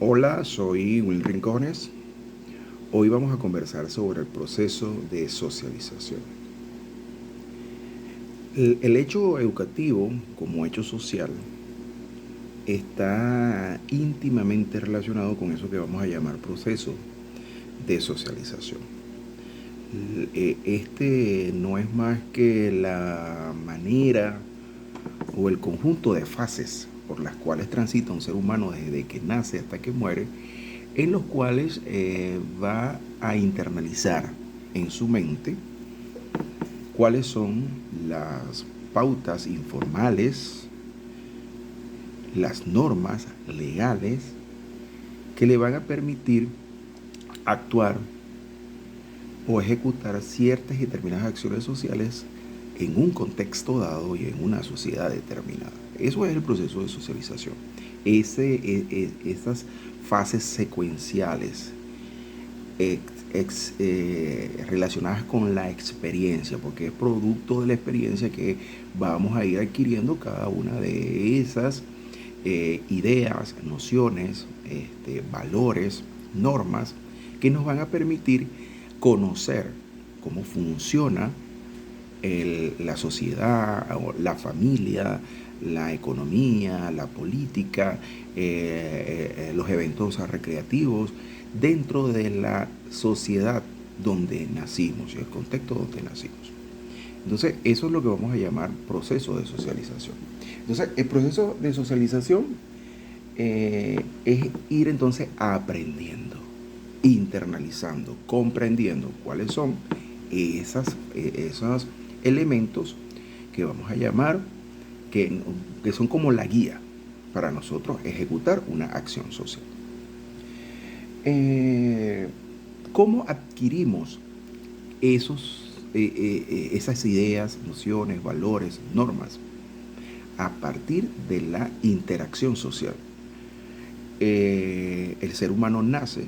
Hola, soy Will Rincones. Hoy vamos a conversar sobre el proceso de socialización. El hecho educativo, como hecho social, está íntimamente relacionado con eso que vamos a llamar proceso de socialización. Este no es más que la manera o el conjunto de fases por las cuales transita un ser humano desde que nace hasta que muere, en los cuales va a internalizar en su mente cuáles son las pautas informales, las normas legales que le van a permitir actuar o ejecutar ciertas y determinadas acciones sociales en un contexto dado y en una sociedad determinada. Eso es el proceso de socialización. Esas fases secuenciales relacionadas con la experiencia, porque es producto de la experiencia que vamos a ir adquiriendo cada una de esas ideas, nociones, valores, normas que nos van a permitir conocer cómo funciona la sociedad, la familia, la economía, la política, los eventos recreativos dentro de la sociedad donde nacimos y el contexto donde nacimos. Entonces, eso es lo que vamos a llamar proceso de socialización. Entonces, el proceso de socialización es ir entonces aprendiendo, internalizando, comprendiendo cuáles son esos elementos que vamos a llamar que son como la guía para nosotros ejecutar una acción social. Eh, ¿Cómo adquirimos esas ideas, nociones, valores, normas? A partir de la interacción social. El ser humano nace,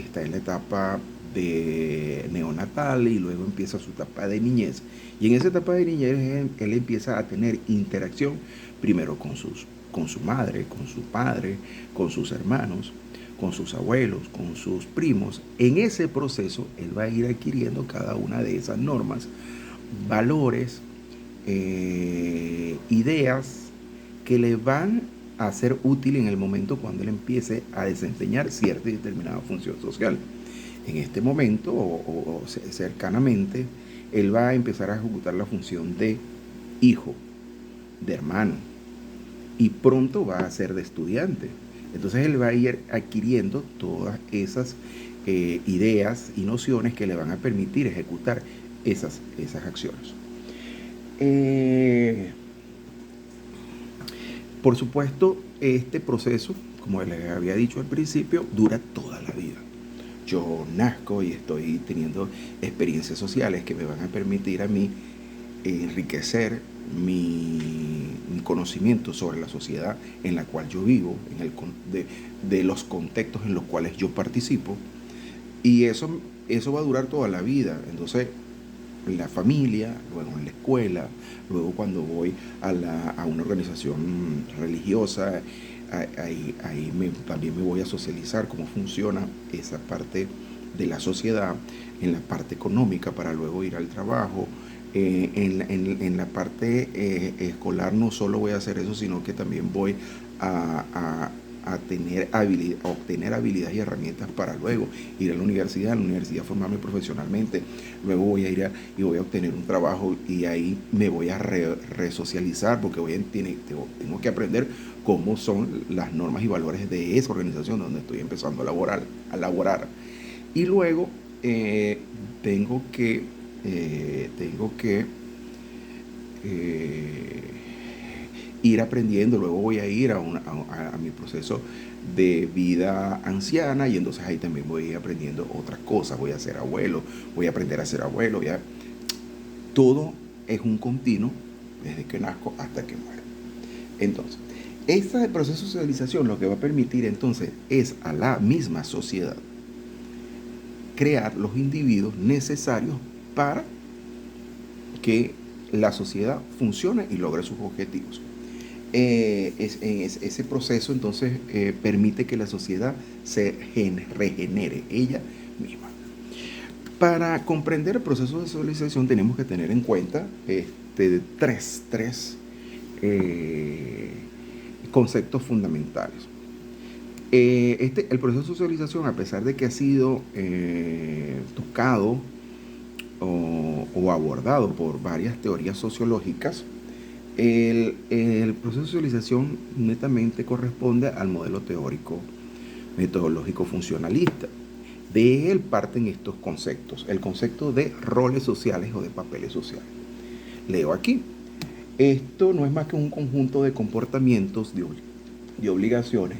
está en la etapa de neonatal y luego empieza su etapa de niñez. Y en esa etapa de niñez él empieza a tener interacción primero con su madre, con su padre, con sus hermanos, con sus abuelos, con sus primos. En ese proceso él va a ir adquiriendo cada una de esas normas, valores, ideas que le van a ser útil en el momento cuando él empiece a desempeñar cierta y determinada función social. En este momento o cercanamente, él va a empezar a ejecutar la función de hijo, de hermano, y pronto va a ser de estudiante. Entonces él va a ir adquiriendo todas esas ideas y nociones que le van a permitir ejecutar esas acciones. Eh, por supuesto, este proceso, como les había dicho al principio, dura toda la vida. Yo nazco y estoy teniendo experiencias sociales que me van a permitir a mí enriquecer mi conocimiento sobre la sociedad en la cual yo vivo, de los contextos en los cuales yo participo. Y eso va a durar toda la vida. Entonces, en la familia, luego en la escuela, luego cuando voy a una organización religiosa, también me voy a socializar cómo funciona esa parte de la sociedad, en la parte económica para luego ir al trabajo. En la parte escolar no solo voy a hacer eso, sino que también voy a, a obtener habilidades y herramientas para luego ir a la universidad formarme profesionalmente, luego voy a y voy a obtener un trabajo y ahí me voy a resocializar porque tengo que aprender cómo son las normas y valores de esa organización donde estoy empezando a laborar. Y luego eh, tengo que, tengo que eh, ir aprendiendo, luego voy a ir a mi proceso de vida anciana y entonces ahí también voy a ir aprendiendo otras cosas, voy a ser abuelo, voy a aprender a ser abuelo, todo es un continuo desde que nazco hasta que muero. Entonces, este proceso de socialización lo que va a permitir entonces es a la misma sociedad crear los individuos necesarios para que la sociedad funcione y logre sus objetivos. ese proceso entonces permite que la sociedad se regenere ella misma. Para comprender el proceso de socialización tenemos que tener en cuenta tres conceptos fundamentales. El proceso de socialización, a pesar de que ha sido tocado o abordado por varias teorías sociológicas, el proceso de socialización netamente corresponde al modelo teórico metodológico funcionalista. De él parten estos conceptos, el concepto de roles sociales o de papeles sociales. Leo aquí, esto no es más que un conjunto de comportamientos, de obligaciones,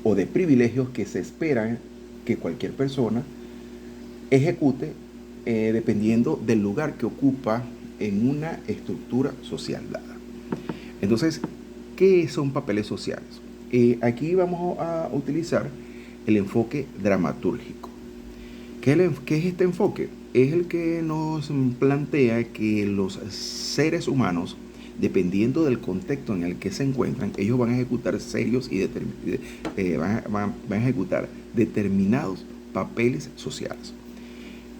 o de privilegios que se esperan que cualquier persona ejecute dependiendo del lugar que ocupa en una estructura social dada. Entonces, ¿qué son papeles sociales? Aquí vamos a utilizar el enfoque dramatúrgico. ¿Qué es este enfoque? Es el que nos plantea que los seres humanos, dependiendo del contexto en el que se encuentran, ellos van a ejecutar serios y van a ejecutar determinados papeles sociales.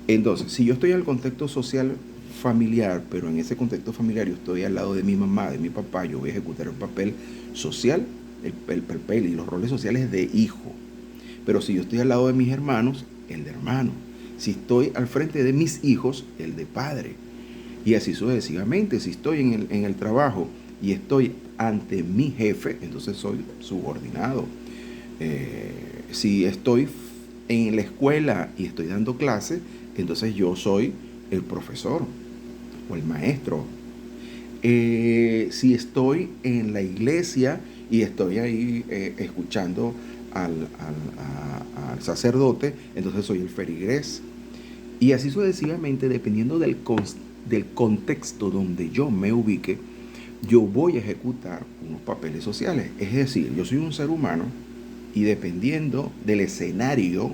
Entonces, si yo estoy en el contexto social familiar, pero en ese contexto familiar yo estoy al lado de mi mamá, de mi papá, yo voy a ejecutar un papel social, el papel y los roles sociales de hijo. Pero si yo estoy al lado de mis hermanos, el de hermano. Si estoy al frente de mis hijos, el de padre. Y así sucesivamente. Si estoy en el trabajo y estoy ante mi jefe, entonces soy subordinado. Si estoy en la escuela y estoy dando clases, entonces yo soy el profesor o el maestro. Si estoy en la iglesia y estoy ahí escuchando al sacerdote, entonces soy el ferigrés. Y así sucesivamente, dependiendo del contexto donde yo me ubique, yo voy a ejecutar unos papeles sociales. Es decir, yo soy un ser humano y dependiendo del escenario,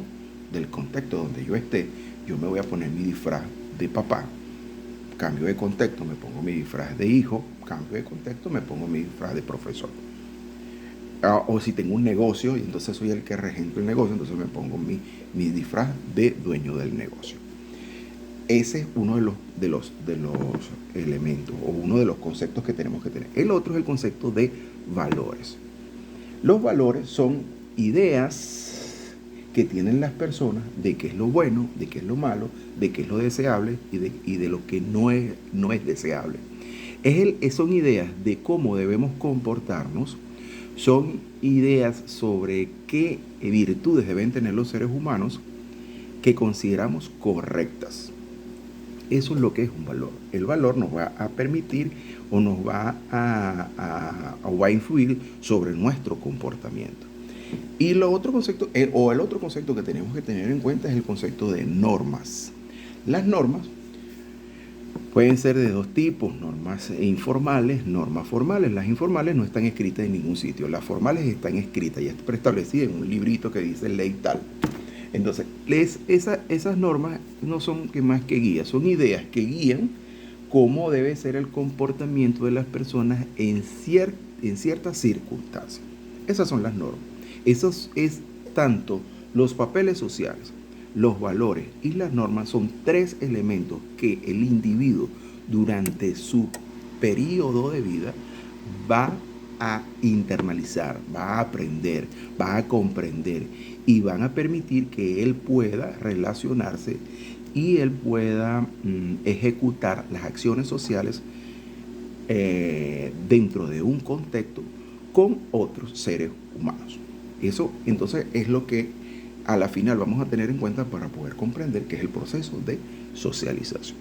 del contexto donde yo esté, yo me voy a poner mi disfraz de papá. Cambio de contexto, me pongo mi disfraz de hijo. Cambio de contexto, me pongo mi disfraz de profesor. O si tengo un negocio y entonces soy el que regento el negocio, entonces me pongo mi disfraz de dueño del negocio. Ese es uno de los elementos o uno de los conceptos que tenemos que tener. El otro es el concepto de valores. Los valores son ideas que tienen las personas de qué es lo bueno, de qué es lo malo, de qué es lo deseable y de lo que no es deseable. Son ideas de cómo debemos comportarnos, son ideas sobre qué virtudes deben tener los seres humanos que consideramos correctas. Eso es lo que es un valor. El valor nos va a permitir o nos va a influir sobre nuestro comportamiento. Y el otro concepto que tenemos que tener en cuenta es el concepto de normas. Las normas pueden ser de dos tipos, normas informales, normas formales. Las informales no están escritas en ningún sitio. Las formales están escritas y preestablecidas en un librito que dice ley tal. Entonces, esas normas no son más que guías, son ideas que guían cómo debe ser el comportamiento de las personas en ciertas circunstancias. Esas son las normas. Eso es tanto los papeles sociales, los valores y las normas son tres elementos que el individuo durante su periodo de vida va a internalizar, va a aprender, va a comprender y van a permitir que él pueda relacionarse y él pueda ejecutar las acciones sociales dentro de un contexto con otros seres humanos. Eso entonces es lo que a la final vamos a tener en cuenta para poder comprender qué es el proceso de socialización.